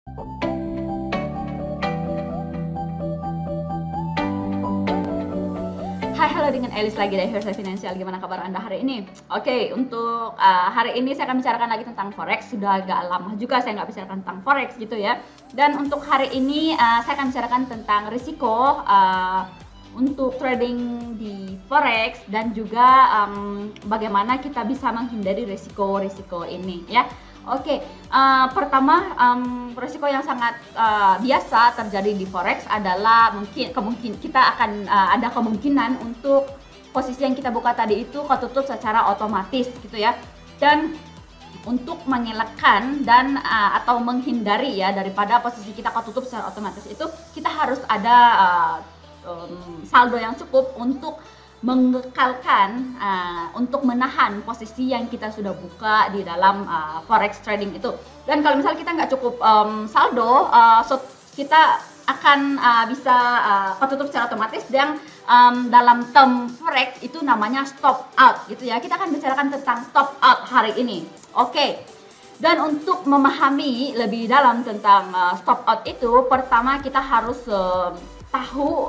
Hai, halo, dengan Elis lagi dari Versa Finansial. Gimana kabar Anda hari ini? Oke, untuk hari ini saya akan bicarakan lagi tentang Forex. Sudah agak lama juga saya nggak bicarakan tentang Forex gitu ya. Dan untuk hari ini saya akan bicarakan tentang risiko untuk trading di Forex dan juga bagaimana kita bisa menghindari risiko-risiko ini ya. Oke, pertama risiko yang sangat biasa terjadi di Forex adalah kita akan ada kemungkinan untuk posisi yang kita buka tadi itu ketutup secara otomatis gitu ya. Dan untuk mengelakkan dan atau menghindari ya daripada posisi kita ketutup secara otomatis itu, kita harus ada saldo yang cukup untuk mengekalkan untuk menahan posisi yang kita sudah buka di dalam forex trading itu. Dan kalau misal kita nggak cukup saldo, kita akan bisa ketutup secara otomatis. Dan dalam term forex itu namanya stop out gitu ya. Kita akan bicarakan tentang stop out hari ini. Oke. Dan untuk memahami lebih dalam tentang stop out itu, pertama kita harus tahu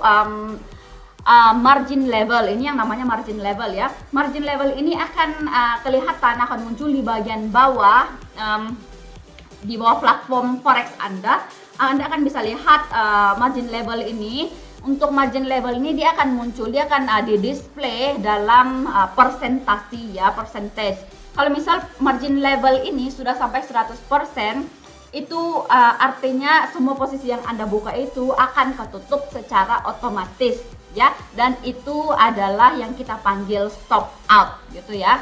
margin level. Ini yang namanya margin level ya. Margin level ini akan kelihatan, akan muncul di bagian bawah, di bawah platform forex Anda. Anda akan bisa lihat margin level ini. Untuk margin level ini dia akan muncul, dia akan di display dalam persentasi ya, percentage. Kalau misal margin level ini sudah sampai 100%, itu artinya semua posisi yang Anda buka itu akan ketutup secara otomatis ya, dan itu adalah yang kita panggil stop out gitu ya.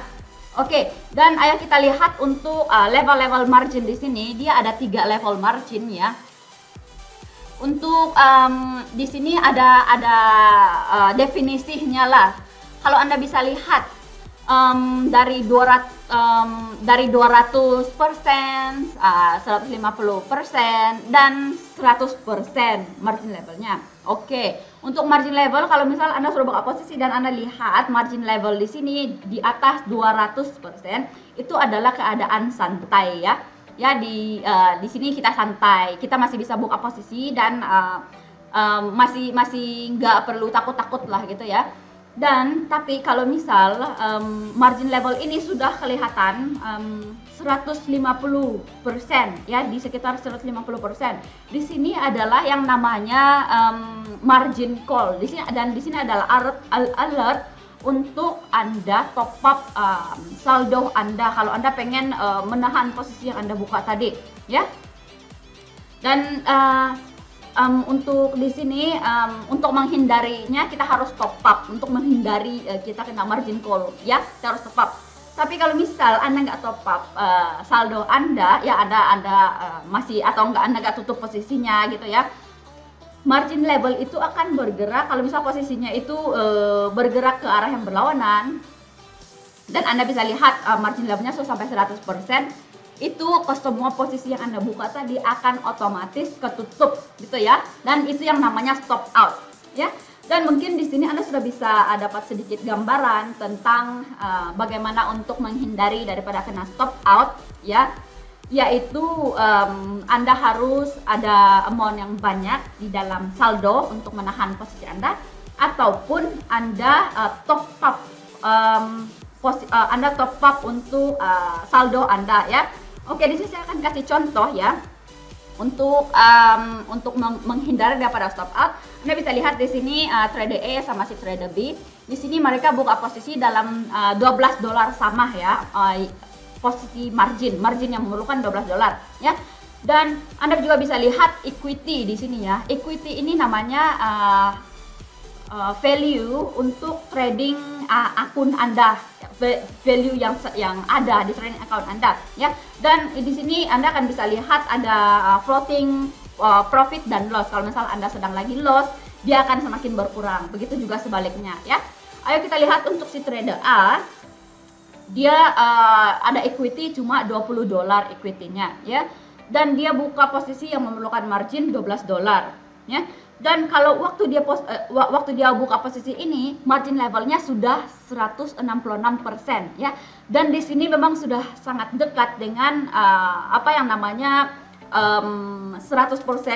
Oke, dan ayo kita lihat untuk level-level margin di sini. Dia ada 3 level margin ya. Untuk di sini ada definisinya lah. Kalau Anda bisa lihat dari 200%, 150% dan 100% margin levelnya. Oke, untuk margin level kalau misal Anda sudah buka posisi dan Anda lihat margin level di sini di atas 200%, itu adalah keadaan santai ya. Ya, di sini kita santai, kita masih bisa buka posisi dan masih nggak perlu takut-takut lah gitu ya. Dan tapi kalau misal margin level ini sudah kelihatan 150% ya, di sekitar 150%. Di sini adalah yang namanya margin call. Di sini adalah alert untuk Anda top up saldo Anda kalau Anda pengen menahan posisi yang Anda buka tadi ya. Dan untuk di sini untuk menghindarinya kita harus top up, untuk menghindari kita kena margin call ya, kita harus top up. Tapi kalau misal Anda nggak top up saldo Anda ya, Anda masih atau Anda nggak tutup posisinya gitu ya, margin level itu akan bergerak. Kalau misal posisinya itu bergerak ke arah yang berlawanan dan Anda bisa lihat margin levelnya sudah sampai 100%, itu ke semua posisi yang Anda buka tadi akan otomatis ketutup gitu ya. Dan itu yang namanya stop out ya. Dan mungkin di sini Anda sudah bisa dapat sedikit gambaran tentang bagaimana untuk menghindari daripada kena stop out ya, yaitu Anda harus ada amount yang banyak di dalam saldo untuk menahan posisi Anda, ataupun Anda top up untuk saldo Anda ya. Oke, di sini saya akan kasih contoh ya. Untuk menghindari daripada stop out, Anda bisa lihat di sini trader A sama si trader B. Di sini mereka buka posisi dalam $12 sama ya. Posisi margin yang memerlukan $12 ya. Dan Anda juga bisa lihat equity di sini ya. Equity ini namanya value untuk trading akun Anda, value yang ada di trading account Anda ya. Dan di sini Anda akan bisa lihat ada floating profit dan loss. Kalau misal Anda sedang lagi loss, dia akan semakin berkurang. Begitu juga sebaliknya ya. Ayo kita lihat untuk si trader A. Dia ada equity cuma $20 equity-nya ya. Dan dia buka posisi yang memerlukan margin $12 ya. Dan kalau waktu dia buka posisi ini, margin levelnya sudah 166% ya. Dan di sini memang sudah sangat dekat dengan apa yang namanya 100%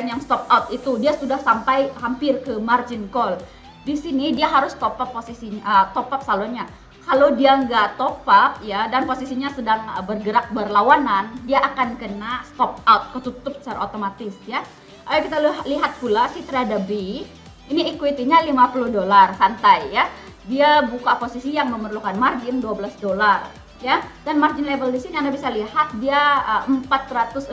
yang stop out itu dia sudah sampai hampir ke margin call. Di sini dia harus top up posisinya, top up saldonya. Kalau dia nggak top up ya dan posisinya sedang bergerak berlawanan, dia akan kena stop out, ketutup secara otomatis ya. Ayo kita lihat pula si trader B. Ini equity-nya $50 santai ya. Dia buka posisi yang memerlukan margin $12 ya. Dan margin level di sini Anda bisa lihat dia 416%,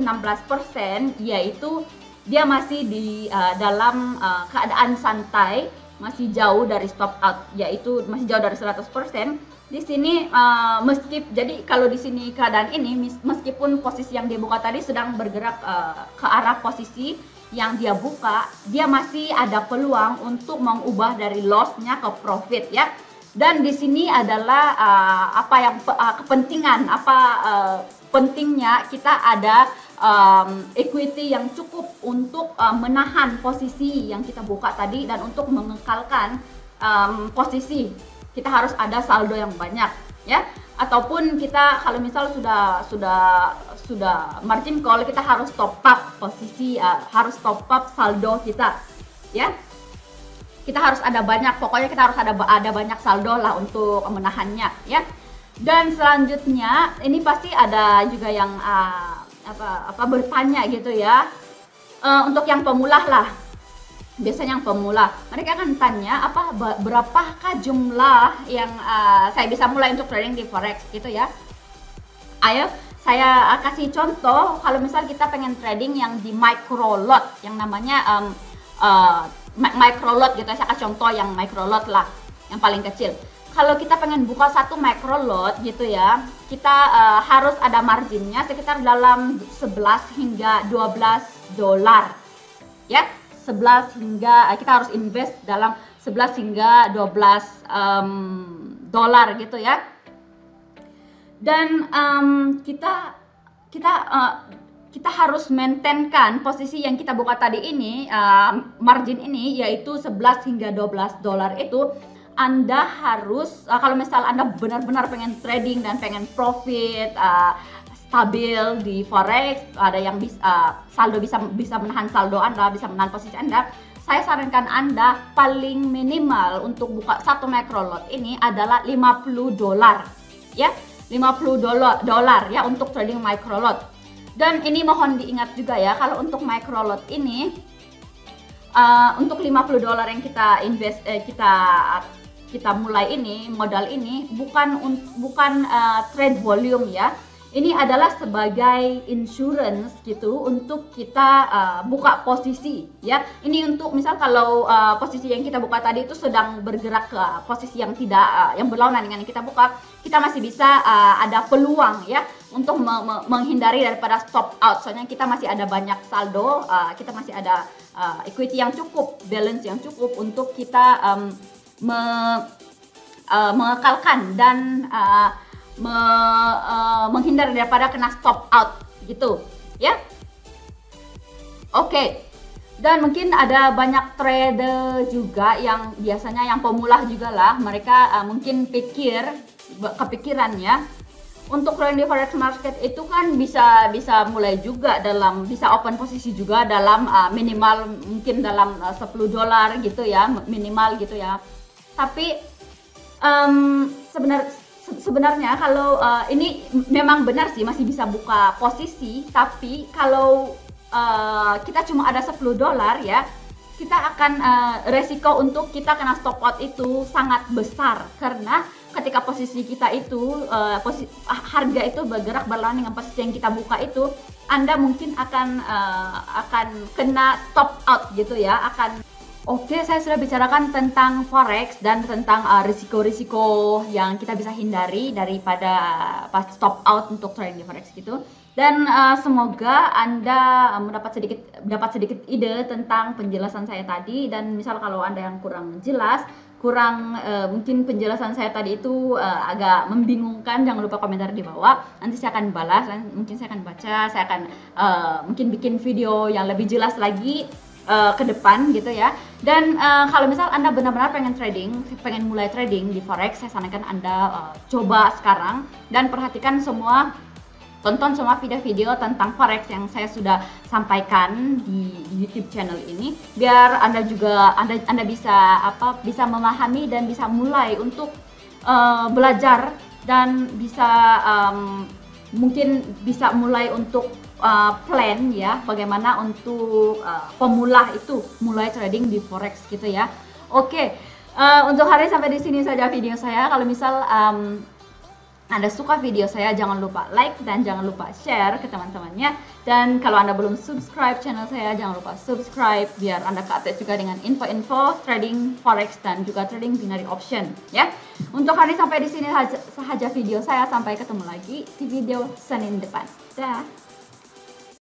yaitu dia masih di dalam keadaan santai, masih jauh dari stop out, yaitu masih jauh dari 100%. Di sini jadi kalau di sini keadaan ini meskipun posisi yang dia buka tadi sedang bergerak ke arah posisi yang dia buka, dia masih ada peluang untuk mengubah dari loss-nya ke profit ya. Dan di sini adalah pentingnya kita ada equity yang cukup untuk menahan posisi yang kita buka tadi, dan untuk mengekalkan posisi kita harus ada saldo yang banyak ya. Ataupun kita kalau misal sudah margin call, kita harus top up posisi, harus top up saldo kita ya. Kita harus ada banyak, pokoknya kita harus ada banyak saldo lah untuk menahannya ya. Dan selanjutnya ini pasti ada juga yang bertanya gitu ya, untuk yang pemula lah, biasanya yang pemula mereka akan tanya berapakah jumlah yang saya bisa mulai untuk trading di forex gitu ya. Ayo saya kasih contoh, kalau misal kita pengen trading yang di micro lot yang namanya micro lot gitu, saya kasih contoh yang micro lot lah, yang paling kecil. Kalau kita pengen buka satu micro lot gitu ya, kita harus ada marginnya sekitar dalam 11 hingga $12 ya. 11 hingga kita harus invest dalam 11 hingga 12 dolar gitu ya. Dan kita harus maintainkan posisi yang kita buka tadi ini, margin ini, yaitu 11 hingga 12 dolar itu. Anda harus kalau misal Anda benar-benar pengen trading dan pengen profit stabil di forex, ada yang saldo bisa menahan saldo Anda, bisa menahan posisi Anda, saya sarankan Anda paling minimal untuk buka satu micro lot ini adalah $50 ya, $50 ya untuk trading micro lot. Dan ini mohon diingat juga ya, kalau untuk micro lot ini untuk $50 yang kita invest, kita mulai ini, modal ini bukan trade volume ya. Ini adalah sebagai insurance gitu untuk kita buka posisi ya. Ini untuk misal kalau posisi yang kita buka tadi itu sedang bergerak ke posisi yang tidak yang berlawanan dengan yang kita buka, kita masih bisa ada peluang ya untuk menghindari daripada stop out. Soalnya kita masih ada banyak saldo, kita masih ada equity yang cukup, balance yang cukup untuk kita mengekalkan dan menghindar daripada kena stop out gitu ya. Oke. Dan mungkin ada banyak trader juga yang biasanya yang pemula juga lah, mereka mungkin kepikiran ya, untuk trading di forex market itu kan bisa mulai juga bisa open posisi juga dalam minimal mungkin dalam $10 gitu ya, minimal gitu ya. Tapi sebenarnya kalau ini memang benar sih masih bisa buka posisi, tapi kalau kita cuma ada $10 ya, kita akan resiko untuk kita kena stop out itu sangat besar, karena ketika posisi kita itu harga itu bergerak berlawanan dengan posisi yang kita buka itu, Anda mungkin akan kena stop out gitu ya, Oke, saya sudah bicarakan tentang forex dan tentang risiko-risiko yang kita bisa hindari daripada pas stop out untuk trading di forex gitu. Dan semoga Anda dapat sedikit ide tentang penjelasan saya tadi. Dan misal kalau Anda yang kurang jelas, mungkin penjelasan saya tadi itu agak membingungkan, jangan lupa komentar di bawah. Nanti saya akan balas, dan mungkin saya akan baca, saya akan mungkin bikin video yang lebih jelas lagi ke depan gitu ya. Dan kalau misal Anda benar-benar pengen mulai trading di forex, saya sarankan Anda coba sekarang dan perhatikan semua tonton semua video-video tentang forex yang saya sudah sampaikan di YouTube channel ini, biar Anda juga Anda bisa memahami dan bisa mulai untuk belajar, dan bisa mungkin bisa mulai untuk plan ya, bagaimana untuk pemula itu mulai trading di forex gitu ya. Oke, untuk hari sampai di sini saja video saya. Kalau misal Anda suka video saya, jangan lupa like dan jangan lupa share ke teman-temannya. Dan kalau Anda belum subscribe channel saya, jangan lupa subscribe biar Anda update juga dengan info-info trading forex dan juga trading binary option ya. Untuk hari sampai di sini saja video saya. Sampai ketemu lagi di video Senin depan. Dah.